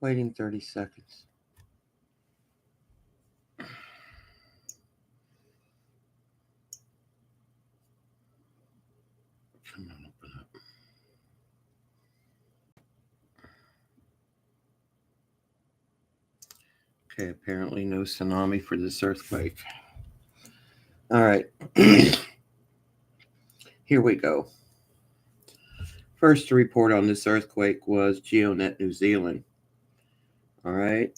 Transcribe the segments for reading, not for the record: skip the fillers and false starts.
Waiting 30 seconds. Come on, open up. Okay, apparently no tsunami for this earthquake. All right. Here we go. First to report on this earthquake was GEONET New Zealand. All right.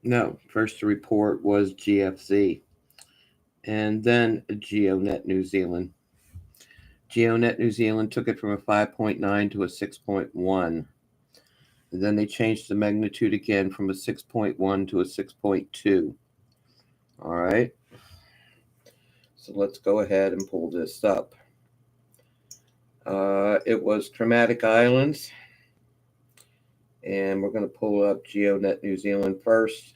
No, first to report was GFZ. And then GEONET New Zealand. GEONET New Zealand took it from a 5.9 to a 6.1. And then they changed the magnitude again from a 6.1 to a 6.2. All right. So let's go ahead and pull this up. It was Kermadec Islands. And we're going to pull up GEONET New Zealand first.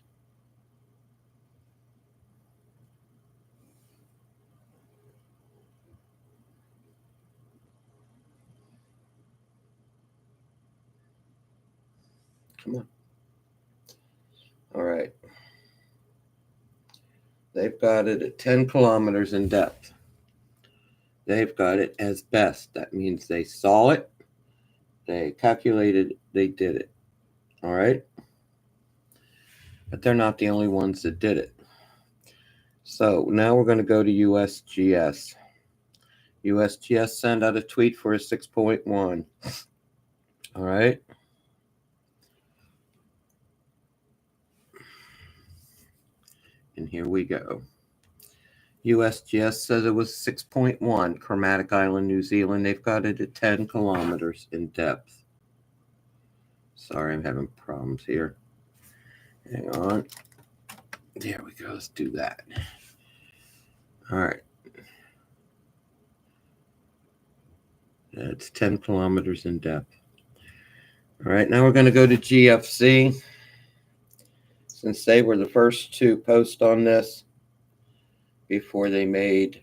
Come on. All right. They've got it at 10 kilometers in depth. They've got it as best. That means they saw it, they calculated, they did it. All right. But they're not the only ones that did it. So now we're going to go to USGS. USGS sent out a tweet for a 6.1. All right. And here we go. USGS says it was 6.1, Kermadec Island, New Zealand. They've got it at 10 kilometers in depth. Sorry, I'm having problems here. Hang on. There we go. Let's do that. All right. That's 10 kilometers in depth. All right. Now we're going to go to GFC. Since they were the first to post on this before they made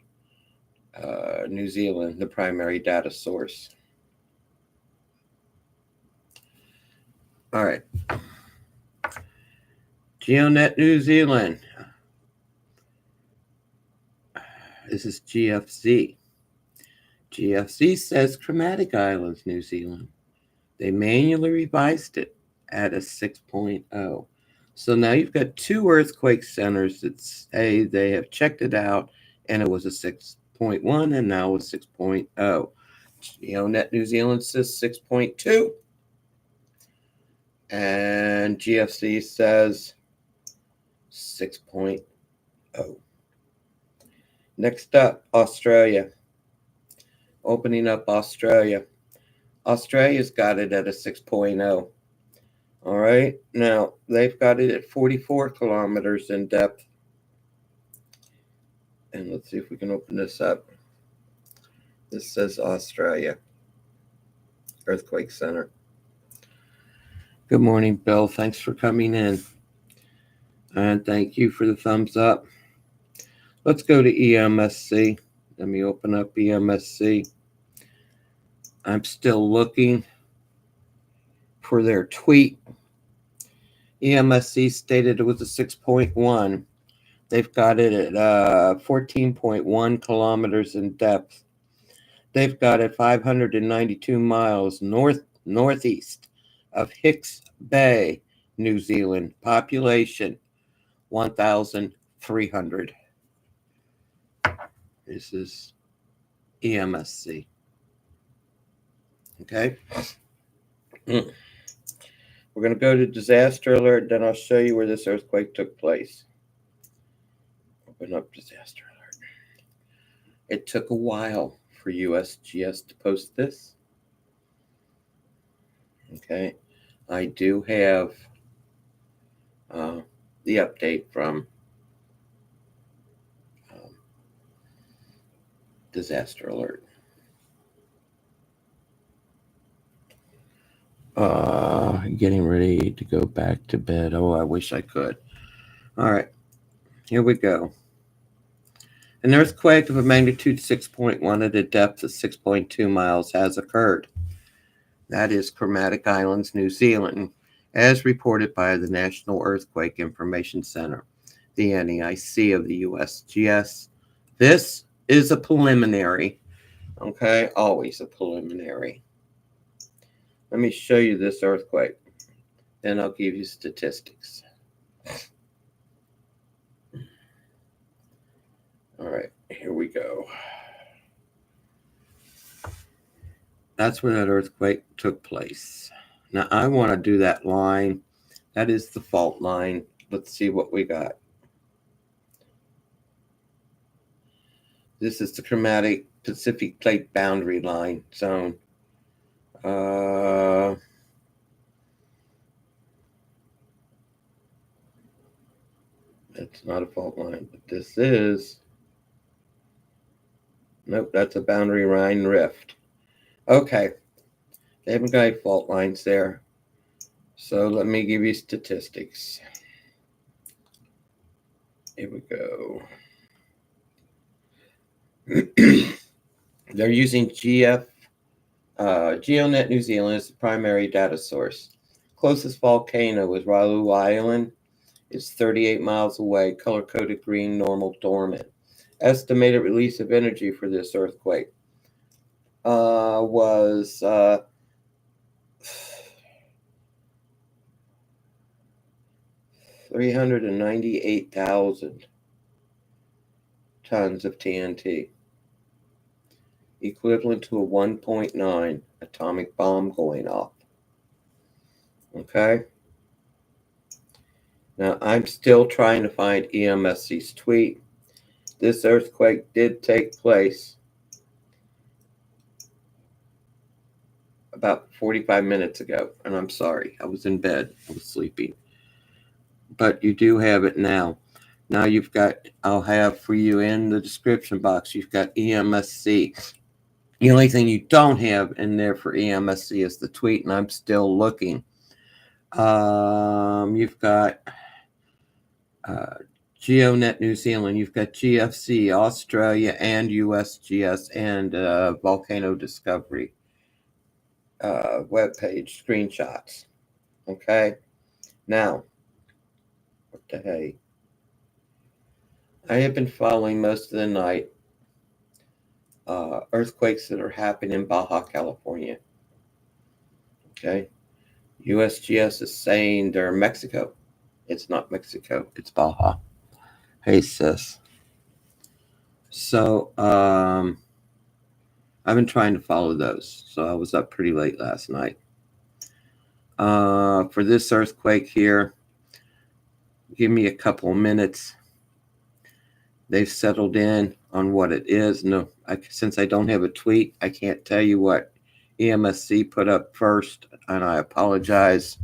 New Zealand the primary data source. All right. GEONET New Zealand. This is GFZ. GFZ says Kermadec Islands, New Zealand. They manually revised it at a 6.0. So now you've got two earthquake centers that say they have checked it out and it was a 6.1 and now it's 6.0. GEONET New Zealand says 6.2. And GFC says 6.0. Next up, Australia. Opening up Australia. Australia's got it at a 6.0. All right. Now, they've got it at 44 kilometers in depth. And let's see if we can open this up. This says Australia Earthquake Center. Good morning, Bill. Thanks for coming in. And thank you for the thumbs up. Let's go to EMSC. Let me open up EMSC. I'm still looking for their tweet. EMSC stated it was a 6.1. They've got it at 14.1 kilometers in depth. They've got it 592 miles northeast of Hicks Bay, New Zealand. Population 1,300. This is EMSC. Okay. We're going to go to disaster alert, then I'll show you where this earthquake took place. Open up disaster alert. It took a while for USGS to post this. Okay. I do have the update from disaster alert. Getting ready to go back to bed. Oh, I wish I could. All right, here we go. An earthquake of a magnitude 6.1 at a depth of 6.2 miles has occurred. That is Kermadec Islands, New Zealand, as reported by the National Earthquake Information Center, the NEIC of the USGS. This is a preliminary, okay? Always a preliminary. Let me show you this earthquake, then I'll give you statistics. All right, here we go. That's where that earthquake took place. Now I want to do that line. That is the fault line. Let's see what we got. This is the Kermadec Pacific Plate Boundary Line zone. It's not a fault line, but this is. Nope, that's a boundary line rift. Okay, they haven't got any fault lines there. So let me give you statistics. Here we go. They're using GEONET New Zealand as the primary data source. Closest volcano is Raoul Island. It's 38 miles away, color-coded green, normal, dormant. Estimated release of energy for this earthquake was 398,000 tons of TNT, equivalent to a 1.9 atomic bomb going off. Okay? Now, I'm still trying to find EMSC's tweet. This earthquake did take place about 45 minutes ago, and I'm sorry, I was in bed, I was sleeping. But you do have it now. Now you've got, I'll have for you in the description box, you've got EMSC. The only thing you don't have in there for EMSC is the tweet, and I'm still looking. You've got GEONET New Zealand, you've got GFC Australia and USGS and Volcano Discovery webpage screenshots. Okay, now what the hey? I have been following most of the night earthquakes that are happening in Baja California. Okay, USGS is saying they're Mexico. It's not Mexico, it's Baja. Hey, sis. So, I've been trying to follow those. So I was up pretty late last night. For this earthquake here, give me a couple of minutes. They've settled in on what it is. No, since I don't have a tweet, I can't tell you what EMSC put up first, and I apologize.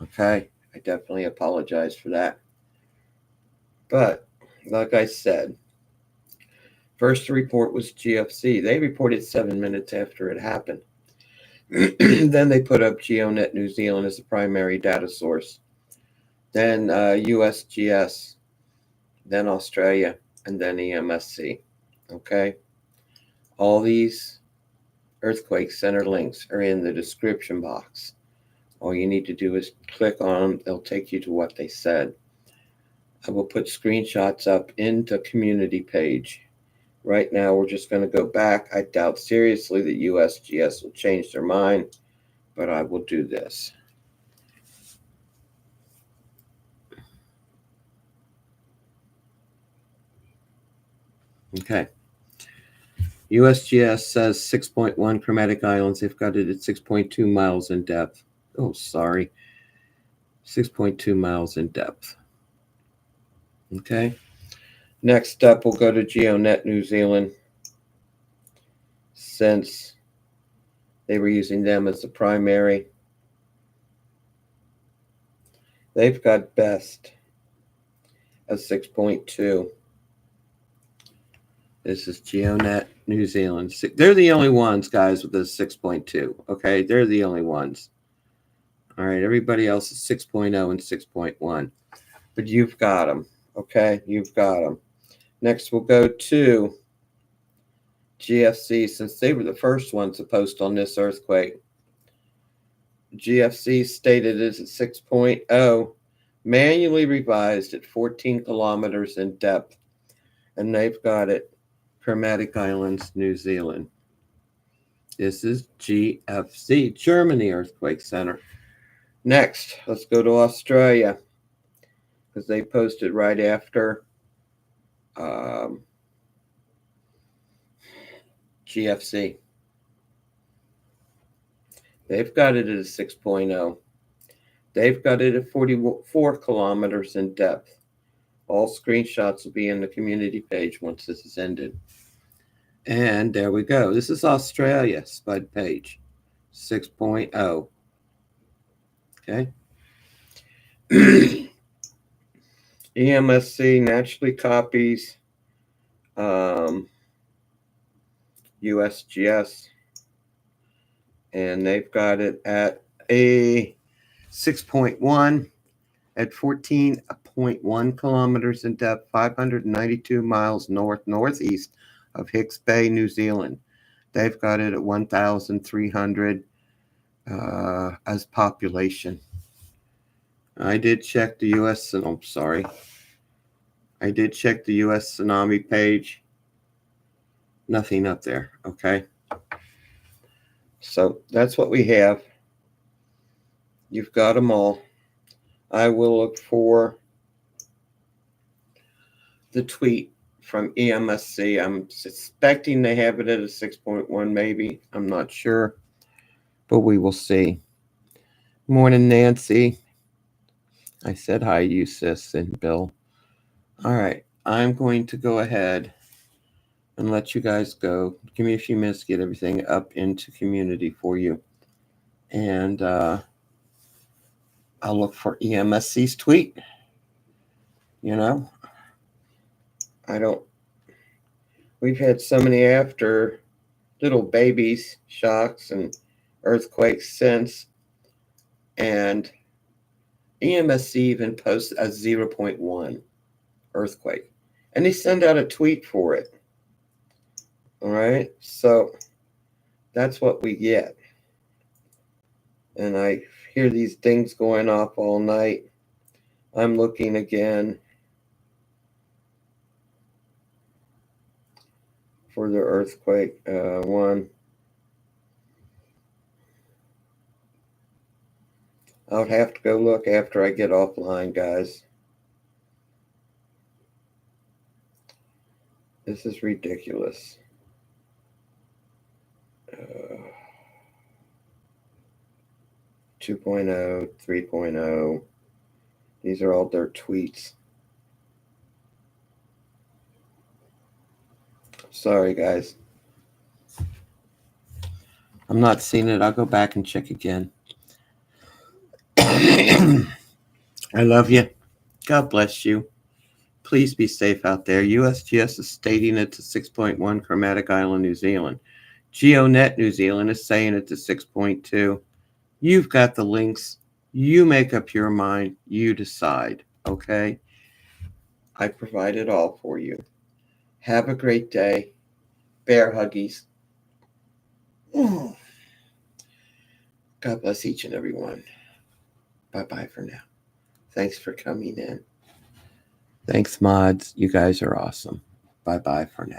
Okay, I definitely apologize for that. But, like I said, first report was GFC. They reported 7 minutes after it happened. Then they put up GEONET New Zealand as the primary data source. Then USGS, then Australia, and then EMSC. Okay? All these earthquake center links are in the description box. All you need to do is click on them. They'll take you to what they said. I will put screenshots up into the community page. Right now, we're just going to go back. I doubt seriously that USGS will change their mind, but I will do this. Okay. USGS says 6.1 Kermadec Islands. They've got it at 6.2 miles in depth. Oh, sorry. 6.2 miles in depth. Okay. Next up, we'll go to GEONET New Zealand, since they were using them as the primary. They've got best at 6.2. This is GEONET New Zealand. They're the only ones, guys, with this 6.2. Okay, they're the only ones. All right, everybody else is 6.0 and 6.1. But you've got them. Okay, you've got them. Next, we'll go to GFC, since they were the first ones to post on this earthquake, GFC stated it at 6.0, manually revised at 14 kilometers in depth, and they've got it Kermadec Islands, New Zealand. This is GFC, Germany Earthquake Center. Next, let's go to Australia, because they posted right after GFC. They've got it at a 6.0. They've got it at 44 kilometers in depth. All screenshots will be in the community page once this is ended. And there we go. This is Australia, SPUD page, 6.0. Okay. EMSC naturally copies USGS, and they've got it at a 6.1 at 14.1 kilometers in depth, 592 miles northeast of Hicks Bay, New Zealand. They've got it at 1,300 as population. I did check the U.S. I'm sorry. I did check the U.S. tsunami page. Nothing up there. Okay. So that's what we have. You've got them all. I will look for the tweet from EMSC. I'm suspecting they have it at a 6.1 maybe. I'm not sure, but we will see. Morning, Nancy. I said hi, you sis and Bill. All right, I'm going to go ahead and let you guys go. Give me a few minutes to get everything up into community for you. And I'll look for EMSC's tweet. You know, we've had so many after little babies, shocks, and earthquakes since. And EMSC even posts a 0.1 earthquake. And they send out a tweet for it. All right, so that's what we get. And I hear these things going off all night. I'm looking again for the earthquake one. I'll have to go look after I get offline, guys. This is ridiculous. 2.0, 3.0. These are all their tweets. Sorry, guys. I'm not seeing it. I'll go back and check again. I love you. God bless you. Please be safe out there. USGS is stating it to 6.1 Kermadec Island, New Zealand. GEONET New Zealand is saying it to 6.2. You've got the links. You make up your mind. You decide. Okay? I provide it all for you. Have a great day. Bear huggies. God bless each and every one. Bye-bye for now. Thanks for coming in. Thanks, mods. You guys are awesome. Bye-bye for now.